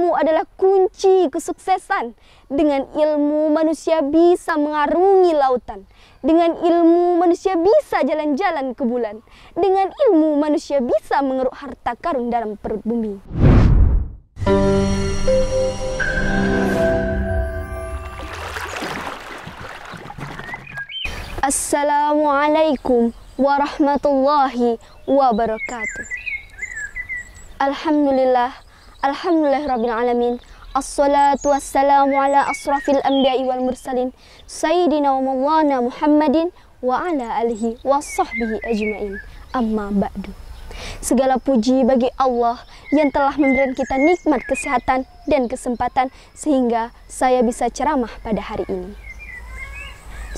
Ilmu adalah kunci kesuksesan. Dengan ilmu manusia bisa mengarungi lautan. Dengan ilmu manusia bisa jalan-jalan ke bulan. Dengan ilmu manusia bisa mengeruk harta karun dalam perut bumi. Assalamualaikum warahmatullahi wabarakatuh. Alhamdulillahirabbil alamin. Assalatu wassalamu ala asrafil anbiya'i wal mursalin sayyidina wa maulana Muhammadin wa ala alihi wa sahbihi ajma'in. Amma ba'du. Segala puji bagi Allah yang telah memberikan kita nikmat kesehatan dan kesempatan sehingga saya bisa ceramah pada hari ini.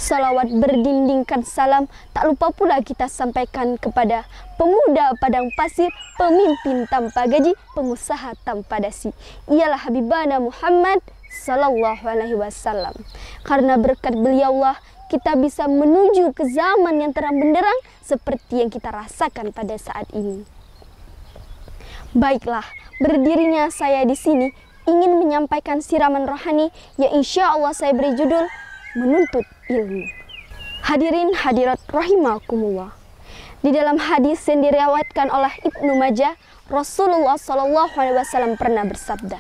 Salawat berdindingkan salam tak lupa pula kita sampaikan kepada pemuda padang pasir, pemimpin tanpa gaji, pengusaha tanpa dasi. Ialah Habibana Muhammad sallallahu alaihi wasallam. Karena berkat beliaulah kita bisa menuju ke zaman yang terang benderang seperti yang kita rasakan pada saat ini. Baiklah, berdirinya saya di sini ingin menyampaikan siraman rohani yang insya Allah saya beri judul Menuntut Ilmu. Hadirin hadirat rahimakumullah. Di dalam hadis yang diriwayatkan oleh Ibnu Majah, Rasulullah SAW pernah bersabda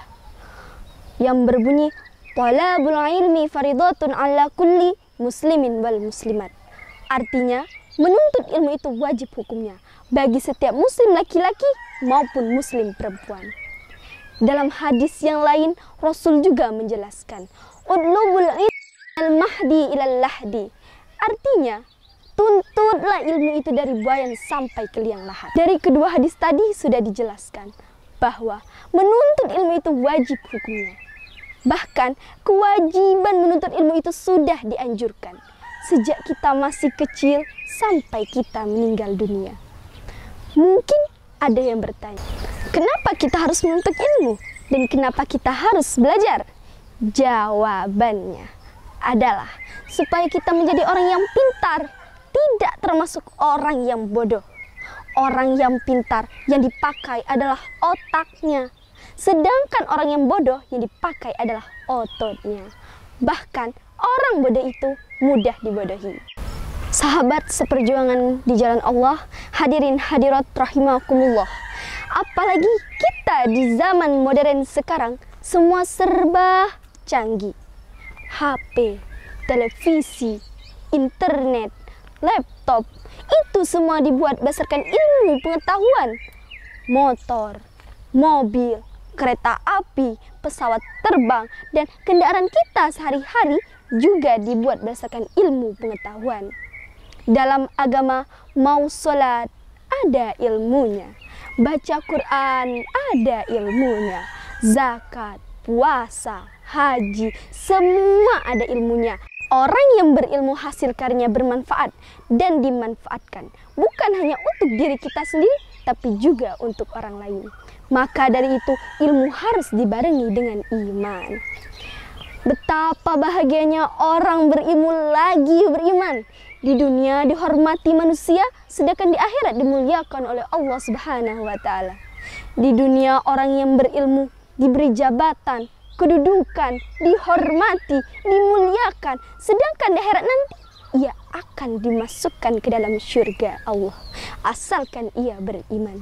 yang berbunyi, "Talabul ilmi faridatun ala kulli muslimin wal muslimat." Artinya, menuntut ilmu itu wajib hukumnya bagi setiap muslim laki-laki maupun muslim perempuan. Dalam hadis yang lain, Rasul juga menjelaskan, "Udlubul ilmi al-mahdi ilal lahdi." Artinya, tuntutlah ilmu itu dari buayan sampai ke liang lahat. Dari kedua hadis tadi sudah dijelaskan bahwa menuntut ilmu itu wajib hukumnya. Bahkan kewajiban menuntut ilmu itu sudah dianjurkan sejak kita masih kecil sampai kita meninggal dunia. Mungkin ada yang bertanya, kenapa kita harus menuntut ilmu dan kenapa kita harus belajar? Jawabannya adalah supaya kita menjadi orang yang pintar, tidak termasuk orang yang bodoh. Orang yang pintar yang dipakai adalah otaknya, sedangkan orang yang bodoh yang dipakai adalah ototnya. Bahkan orang bodoh itu mudah dibodohi. Sahabat seperjuangan di jalan Allah, hadirin hadirat rahimakumullah. Apalagi kita di zaman modern sekarang, semua serba canggih. HP, televisi, internet, laptop, itu semua dibuat berdasarkan ilmu pengetahuan. Motor, mobil, kereta api, pesawat terbang, dan kendaraan kita sehari-hari juga dibuat berdasarkan ilmu pengetahuan. Dalam agama, mau sholat ada ilmunya, baca Quran ada ilmunya, zakat, puasa, haji, semua ada ilmunya. Orang yang berilmu hasil karyanya bermanfaat dan dimanfaatkan bukan hanya untuk diri kita sendiri, tapi juga untuk orang lain. Maka dari itu ilmu harus dibarengi dengan iman. Betapa bahagianya orang berilmu lagi beriman. Di dunia dihormati manusia, sedangkan di akhirat dimuliakan oleh Allah Subhanahu wa Ta'ala. Di dunia orang yang berilmu diberi jabatan, kedudukan, dihormati, dimuliakan, sedangkan di akhirat nanti ia akan dimasukkan ke dalam syurga Allah asalkan ia beriman.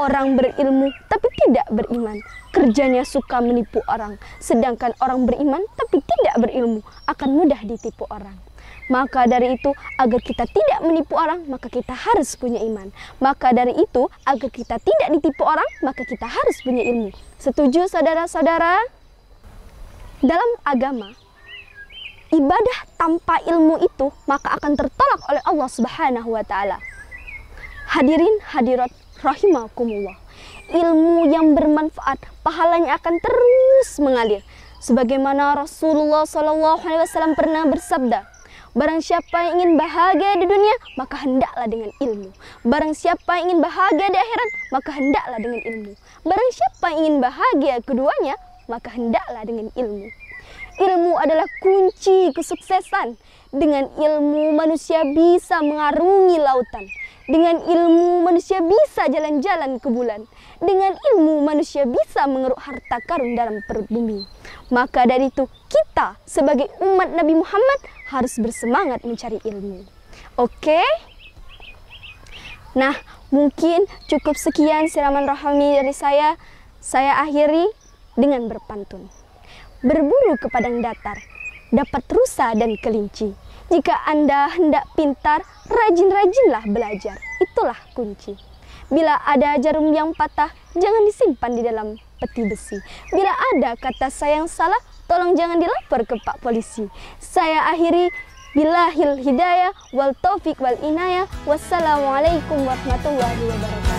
Orang berilmu tapi tidak beriman, kerjanya suka menipu orang, sedangkan orang beriman tapi tidak berilmu akan mudah ditipu orang. Maka dari itu, agar kita tidak menipu orang, maka kita harus punya iman. Maka dari itu, agar kita tidak ditipu orang, maka kita harus punya ilmu. Setuju saudara-saudara? Dalam agama, ibadah tanpa ilmu itu maka akan tertolak oleh Allah Subhanahu wa Ta'ala. Hadirin hadirat rahimakumullah. Ilmu yang bermanfaat, pahalanya akan terus mengalir. Sebagaimana Rasulullah SAW pernah bersabda, barang siapa yang ingin bahagia di dunia, maka hendaklah dengan ilmu. Barang siapa yang ingin bahagia di akhirat, maka hendaklah dengan ilmu. Barang siapa yang ingin bahagia keduanya, maka hendaklah dengan ilmu. Ilmu adalah kunci kesuksesan. Dengan ilmu manusia bisa mengarungi lautan. Dengan ilmu manusia bisa jalan-jalan ke bulan. Dengan ilmu manusia bisa mengeruk harta karun dalam perut bumi. Maka dari itu kita sebagai umat Nabi Muhammad harus bersemangat mencari ilmu. Oke? Nah, mungkin cukup sekian siraman rohani dari saya. Saya akhiri dengan berpantun. Berburu ke padang datar, dapat rusa dan kelinci. Jika Anda hendak pintar, rajin-rajinlah belajar. Itulah kunci. Bila ada jarum yang patah, jangan disimpan di dalam peti besi. Bila ada kata saya yang salah, tolong jangan dilapor ke Pak Polisi. Saya akhiri, billahil hidayah wal taufik wal inayah. Wassalamualaikum warahmatullahi wabarakatuh.